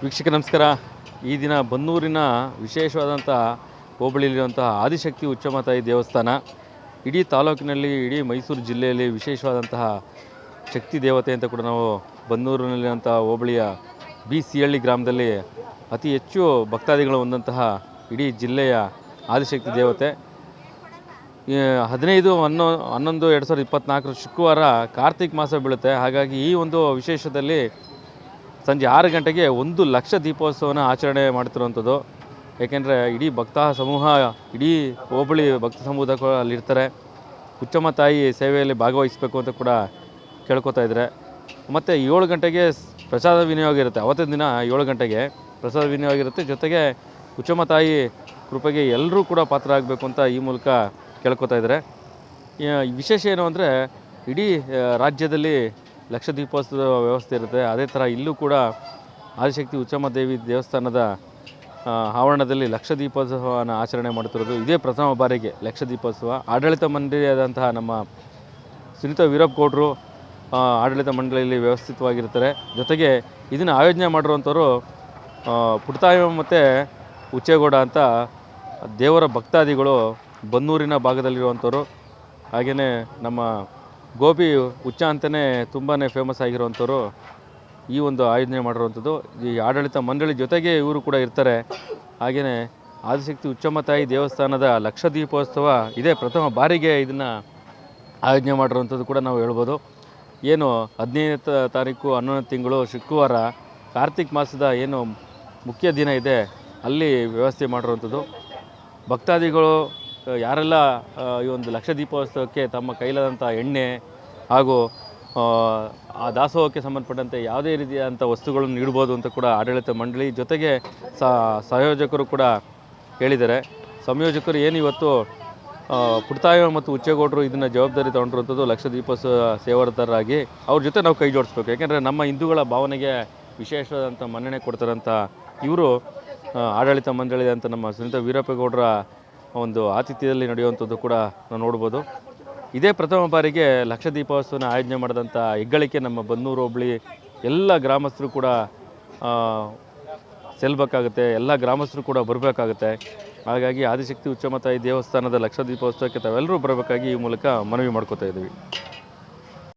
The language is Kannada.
ವೀಕ್ಷಕ ನಮಸ್ಕಾರ. ಈ ದಿನ ಬನ್ನೂರಿನ ವಿಶೇಷವಾದಂಥ ಹೋಬಳಿಯಲ್ಲಿರುವಂತಹ ಆದಿಶಕ್ತಿ ಉಚ್ಚಮತಾಯಿ ದೇವಸ್ಥಾನ ಇಡೀ ತಾಲೂಕಿನಲ್ಲಿ, ಇಡೀ ಮೈಸೂರು ಜಿಲ್ಲೆಯಲ್ಲಿ ವಿಶೇಷವಾದಂತಹ ಶಕ್ತಿ ದೇವತೆ ಅಂತ ಕೂಡ ನಾವು ಬನ್ನೂರಿನಲ್ಲಿರುವಂಥ ಹೋಬಳಿಯ ಸಿಹಳ್ಳಿ ಗ್ರಾಮದಲ್ಲಿ ಅತಿ ಹೆಚ್ಚು ಭಕ್ತಾದಿಗಳು ಹೊಂದಂತಹ ಇಡೀ ಜಿಲ್ಲೆಯ ಆದಿಶಕ್ತಿ ದೇವತೆ. 15/11/2024 ಶುಕ್ರವಾರ ಕಾರ್ತಿಕ್ ಮಾಸ ಬೀಳುತ್ತೆ. ಹಾಗಾಗಿ ಈ ಒಂದು ವಿಶೇಷದಲ್ಲಿ ಸಂಜೆ 6 ಗಂಟೆಗೆ 1 ಲಕ್ಷ ದೀಪೋತ್ಸವನ ಆಚರಣೆ ಮಾಡ್ತಿರುವಂಥದ್ದು. ಏಕೆಂದರೆ ಇಡೀ ಭಕ್ತ ಸಮೂಹ, ಇಡೀ ಹೋಬಳಿ ಭಕ್ತ ಸಮೂಹ ಅಲ್ಲಿರ್ತಾರೆ. ಉಚ್ಚಮ್ಮ ತಾಯಿ ಸೇವೆಯಲ್ಲಿ ಭಾಗವಹಿಸಬೇಕು ಅಂತ ಕೂಡ ಕೇಳ್ಕೊತಾ ಇದ್ದಾರೆ. ಮತ್ತು 7 ಗಂಟೆಗೆ ಪ್ರಸಾದ ವಿನಿಯೋಗ ಇರುತ್ತೆ. ಅವತ್ತಿನ ದಿನ 7 ಗಂಟೆಗೆ ಪ್ರಸಾದ ವಿನಿಯೋಗ ಇರುತ್ತೆ. ಜೊತೆಗೆ ಉಚ್ಚಮ್ಮ ತಾಯಿ ಕೃಪೆಗೆ ಎಲ್ಲರೂ ಕೂಡ ಪಾತ್ರ ಆಗಬೇಕು ಅಂತ ಈ ಮೂಲಕ ಕೇಳ್ಕೊತಾ ಇದ್ದಾರೆ. ವಿಶೇಷ ಏನು ಅಂದರೆ, ಇಡೀ ರಾಜ್ಯದಲ್ಲಿ ಲಕ್ಷ ದೀಪೋತ್ಸವದ ವ್ಯವಸ್ಥೆ ಇರುತ್ತೆ. ಅದೇ ಥರ ಇಲ್ಲೂ ಕೂಡ ಆದಿಶಕ್ತಿ ಉಚ್ಚಮ್ಮ ದೇವಿ ದೇವಸ್ಥಾನದ ಆವರಣದಲ್ಲಿ ಲಕ್ಷ ದೀಪೋತ್ಸವನ ಆಚರಣೆ ಮಾಡ್ತಿರೋದು ಇದೇ ಪ್ರಥಮ ಬಾರಿಗೆ. ಲಕ್ಷ ದೀಪೋತ್ಸವ ಆಡಳಿತ ಮಂಡಳಿಯಾದಂತಹ ನಮ್ಮ ಸುನೀತಾ ವೀರಪ್ಪಗೌಡರು ಆಡಳಿತ ಮಂಡಳಿಯಲ್ಲಿ ವ್ಯವಸ್ಥಿತವಾಗಿರ್ತಾರೆ. ಜೊತೆಗೆ ಇದನ್ನು ಆಯೋಜನೆ ಮಾಡಿರುವಂಥವ್ರು ಪುಟ್ಟತಾಯಿ ಮತ್ತು ಉಚ್ಚೇಗೌಡ ಅಂತ ದೇವರ ಭಕ್ತಾದಿಗಳು ಬನ್ನೂರಿನ ಭಾಗದಲ್ಲಿರುವಂಥವ್ರು. ಹಾಗೆಯೇ ನಮ್ಮ ಗೋಪಿ ಹುಚ್ಚ ಅಂತಲೇ ತುಂಬಾ ಫೇಮಸ್ ಆಗಿರುವಂಥವ್ರು ಈ ಒಂದು ಆಯೋಜನೆ ಮಾಡಿರುವಂಥದ್ದು. ಈ ಆಡಳಿತ ಮಂಡಳಿ ಜೊತೆಗೆ ಇವರು ಕೂಡ ಇರ್ತಾರೆ. ಹಾಗೆಯೇ ಆದಿಶಕ್ತಿ ಉಚ್ಚಮ್ಮ ತಾಯಿ ದೇವಸ್ಥಾನದ ಲಕ್ಷ ದೀಪೋತ್ಸವ ಇದೇ ಪ್ರಥಮ ಬಾರಿಗೆ ಇದನ್ನು ಆಯೋಜನೆ ಮಾಡಿರುವಂಥದ್ದು ಕೂಡ ನಾವು ಹೇಳ್ಬೋದು. ಏನು 15ನೇ ತಾರೀಕು 11ನೇ ತಿಂಗಳು ಶುಕ್ರವಾರ ಕಾರ್ತಿಕ್ ಮಾಸದ ಏನು ಮುಖ್ಯ ದಿನ ಇದೆ, ಅಲ್ಲಿ ವ್ಯವಸ್ಥೆ ಮಾಡಿರುವಂಥದ್ದು. ಭಕ್ತಾದಿಗಳು ಯಾರೆಲ್ಲ ಈ ಒಂದು ಲಕ್ಷ ದೀಪೋತ್ಸವಕ್ಕೆ ತಮ್ಮ ಕೈಲಾದಂಥ ಎಣ್ಣೆ ಹಾಗೂ ಆ ದಾಸೋಹಕ್ಕೆ ಸಂಬಂಧಪಟ್ಟಂತೆ ಯಾವುದೇ ರೀತಿಯಾದಂಥ ವಸ್ತುಗಳನ್ನು ನೀಡ್ಬೋದು ಅಂತ ಕೂಡ ಆಡಳಿತ ಮಂಡಳಿ ಜೊತೆಗೆ ಸಂಯೋಜಕರು ಕೂಡ ಹೇಳಿದ್ದಾರೆ. ಸಂಯೋಜಕರು ಏನು ಇವತ್ತು ಪುಟ್ಟತಾಯಿ ಮತ್ತು ಉಚ್ಚೇಗೌಡರು ಇದನ್ನು ಜವಾಬ್ದಾರಿ ತೊಗೊಂಡಿರುವಂಥದ್ದು ಲಕ್ಷ ದೀಪೋತ್ಸವ ಸೇವಾರತರಾಗಿ ಅವ್ರ ಜೊತೆ ನಾವು ಕೈ ಜೋಡಿಸ್ಬೇಕು. ಯಾಕೆಂದರೆ ನಮ್ಮ ಹಿಂದೂಗಳ ಭಾವನೆಗೆ ವಿಶೇಷವಾದಂಥ ಮನ್ನಣೆ ಕೊಡ್ತಾರಂಥ ಇವರು ಆಡಳಿತ ಮಂಡಳಿ ಅಂತ ನಮ್ಮ ಸುನೀತಾ ವೀರಪ್ಪಗೌಡರ ಒಂದು ಆತಿಥ್ಯದಲ್ಲಿ ನಡೆಯುವಂಥದ್ದು ಕೂಡ ನಾವು ನೋಡ್ಬೋದು. ಇದೇ ಪ್ರಥಮ ಬಾರಿಗೆ ಲಕ್ಷ ದೀಪೋತ್ಸವನ ಆಯೋಜನೆ ಮಾಡಿದಂಥ ಹೆಗ್ಗಳಿಕೆ ನಮ್ಮ ಬನ್ನೂರು ಹೋಬಳಿ ಎಲ್ಲ ಗ್ರಾಮಸ್ಥರು ಕೂಡ ಸೆಲ್ಬೇಕಾಗುತ್ತೆ, ಎಲ್ಲ ಗ್ರಾಮಸ್ಥರು ಕೂಡ ಬರಬೇಕಾಗುತ್ತೆ. ಹಾಗಾಗಿ ಆದಿಶಕ್ತಿ ಉಚ್ಚಮ್ಮ ತಾಯಿ ದೇವಸ್ಥಾನದ ಲಕ್ಷ ದೀಪೋತ್ಸವಕ್ಕೆ ತಾವೆಲ್ಲರೂ ಬರಬೇಕಾಗಿ ಈ ಮೂಲಕ ಮನವಿ ಮಾಡ್ಕೋತಾ ಇದ್ದೀವಿ.